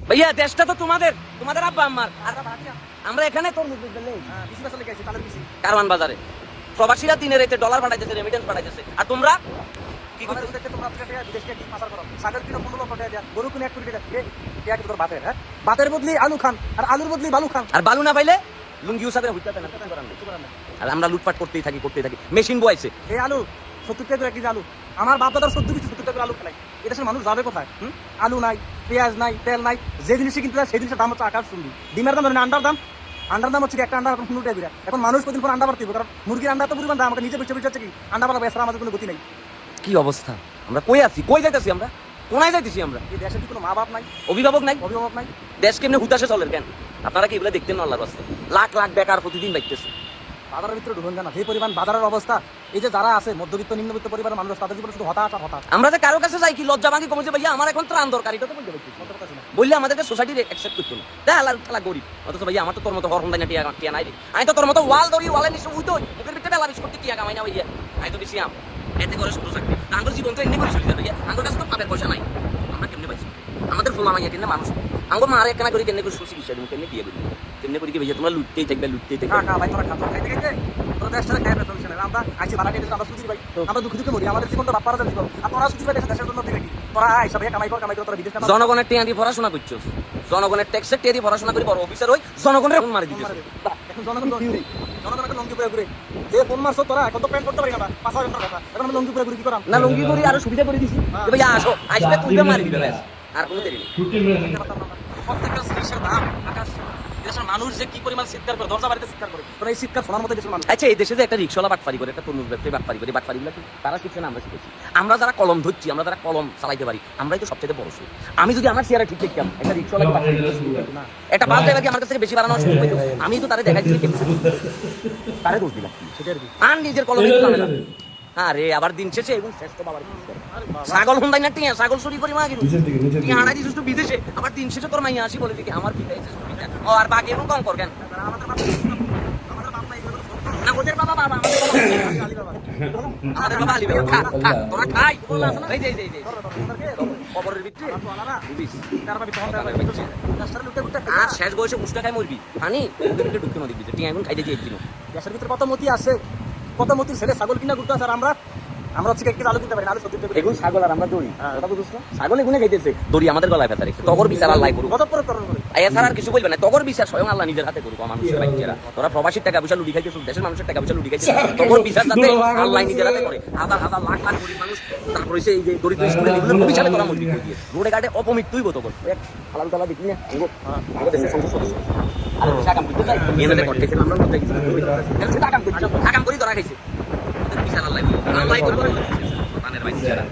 ভাইয়া দেশটা তো তোমাদের, তোমাদের আব্বা আম্মার। আমরা এখানে তরমুজ কারওয়ান বাজারে প্রবাসীরা দিনে রাতে ডলার পাঠাইতেছে, রেমিটেন্স পাঠাইতেছে, আর তোমরা কি করতেছো? ভাতের বদলি আলু খান, আর আলুর বদলি বালু খান, আর বালু না পাইলে লুঙ্গি উসাবে হইতাছে না। আর আমরা লুটপাট করতেই থাকি। মেশিন বয়াইছে। এই আলু 70 টাকা করে কেজি আলু, আমার বাপ দাদার 70 টাকা আলু খাই। এদেশের মানুষ যাবে কোথায়? আলু নাই, পেঁয়াজ নাই, তেল নাই, যে জিনিসে কিনতে যায় সেই জিনিসের দাম হচ্ছে আকাশ চুম্বি। ডিমের দাম ধরেন, আন্ডার দাম হচ্ছে একটা আন্ডা এখন 15 টাকা। এখন মানুষ প্রতিদিন পর আন্ডা বাড়তে, কারণ মুরগির আন্ডা তো পরিমাণ দাম। আমাকে নিজে বেঁচে হচ্ছে কি আন্ডা বাড়াবো, এছাড়া আমাদের কোনো গতি নাই। কি অবস্থা! আমরা কই আছি, কই যাইতেছি, আমরা কোনায় যাইতেছি? আমরা এই দেশে কি কোনো মা বাপ নাই, অভিভাবক নাই? অভিভাবক নাই। দেশ কেমনে হুতাশে চলে কেন? আপনারা কি এগুলো দেখতেন না? আল্লাহর রাস্তায় লাখ লাখ বেকার প্রতিদিন বাইতেছে। বাজারের ভিতরে ঢুকুন জানা যে পরিমাণ বাজারের অবস্থা। এই যে যারা আছে মধ্যবিত্ত নিম্নবিত্ত পরিবারের মানুষ, তাদের জীবনে শুধু হতাশ আর হতাশ। আমরা যে কারো কাছে যাই কি লজ্জা ভাঙি কমেছে, ভাইয়া আমার এখন ত্রাণ দরকার, এটা তো বলতে পারছি বললে আমাদেরকে সোসাইটি অ্যাকসেপ্ট করতো না। তাই আল্লাহ খেলা গরিব, অথচ ভাইয়া আমার তো তোর মতো হরহন্ডা টিয়া নাই রে। আমি তো তোর মতো ওয়াল দড়ি ওয়ালের নিচে উইতো মুখের ভিতরে বেলা বিশ করতে টিয়া কামাই না ভাইয়া। আমি তো বেশি আম এতে করে শুধু চাকরি। আঙ্গুর জীবন তো এমনি করে চলে যাবে। আঙ্গুর কাছে তো পাপের পয়সা নাই, আমরা কেমনে পাইছি? আমাদের ফুল মামাইয়া কেন মানুষ আঙ্গুর মারে কেনা করি কেন করে সুশি চিকিৎসা দেবো, কেমনে দিয়ে দেবো, কেমনে করি কি ভাইয়া? তোমরা লুটতেই থাকবে। জনগণের টিয়া দিয়ে পড়াশোনা করছো, জনগণের ট্যাক্সের টিয়া দিয়ে পড়াশোনা করে বড় অফিসার হই, জনগণের এখন মারি দিতে। না লুঙ্গি করি আরো সুবিধা করে দিছি, ভাইয়া আসো আসবে তুলবে মারি দিবে, ব্যাস আর কোনো দেরি নেই। প্রত্যেকটা জিনিসের দাম আকাশ। দেশের মানুষ যে কি পরিমাণ চিৎকার করে, দরজা বাড়িতে চিৎকার করে, তোরা এই চিৎকার শোনার মতো দেশের মানুষ। আচ্ছা, এই দেশে যে একটা রিক্সাওয়ালা বাটপারি করে, একটা তরমুজ ব্যবসায়ী বাটপারি করে, বাটপারিগুলো কি তারা শিখছে না? আমরা শিখেছি। আমরা যারা কলম ধরছি, আমরা যারা কলম চালাইতে পারি, আমরাই তো সবচেয়ে বড় সুর। আমি যদি আমার চেয়ারে ঠিক দেখতাম, একটা রিক্সাওয়ালা একটা বাস ড্রাইভার কি আমার কাছ থেকে বেশি বাড়ানো শুরু করতো, আমি তো তারে দেখাই দিচ্ছি, তারে দোষ দিলাম আর নিজের কলমে দিলাম না। আরে আবার দিন শেষে এবং শ্রেষ্ঠ বাবার ছাগল হুন্দাই না টিয়া, ছাগল চুরি করি মা টিয়া হানাই দিছিস তো বিদেশে, আবার দিন শেষে তোর মাইয়া আসি বলে দিকে আমার পিতাই ও আর বাকি এবং কম কর কেন? না ওদের বাবা বাবা আমাদের বাবা আলী বাবা খা খা তোরা খাই এই যে এই যে খবরের ভিতরে আর শেষ বয়সে উষ্টা খাই মরবি পানি ঢুকতে নদীর ভিতরে টিয়া এখন খাইতে দিয়ে একদিন। দেশের ভিতরে কত মতি আছে, কত মতির ছেলে ছাগল কিনা ঘুরতে আছে, আর আমরা হচ্ছে একটু আলু কিনতে পারি না, আলু 70 টাকা। এখন ছাগল আর আমরা দড়ি, কথা বুঝছো? ছাগল এগুলো খাইতেছে, দড়ি আমাদের গলায় ফেলা রেখে। তগর বিচার আল্লাহ করুক, এছাড়া আর কিছু বলবে না। তগর বিচার স্বয়ং আল্লাহ নিজের হাতে করুক। মানুষের বাচ্চারা তোরা প্রবাসীর টাকা পয়সা লুটি খাইতেছ, দেশের মানুষের টাকা পয়সা লুটি খাইতেছ, তগর বিচার যাতে আল্লাহ নিজের হাতে করে। হাজার হাজার লাখ লাখ গরিব মানুষ, তারপরে এই যে দরিদ্র স্কুলে এগুলো ভবিষ্যতে তোরা মরবি দিয়ে রোডে ঘাটে অপমৃত্যুই বতো কর হালাল তালা দেখি না দেশের সংসদ সদস্য আর আগাম করতে চাই এনাদের করতেছে আমরা মধ্যে আগাম করি ধরা খাইছে। বিচার আল্লাহ আল্লাহ করবে পানের বাচ্চারা।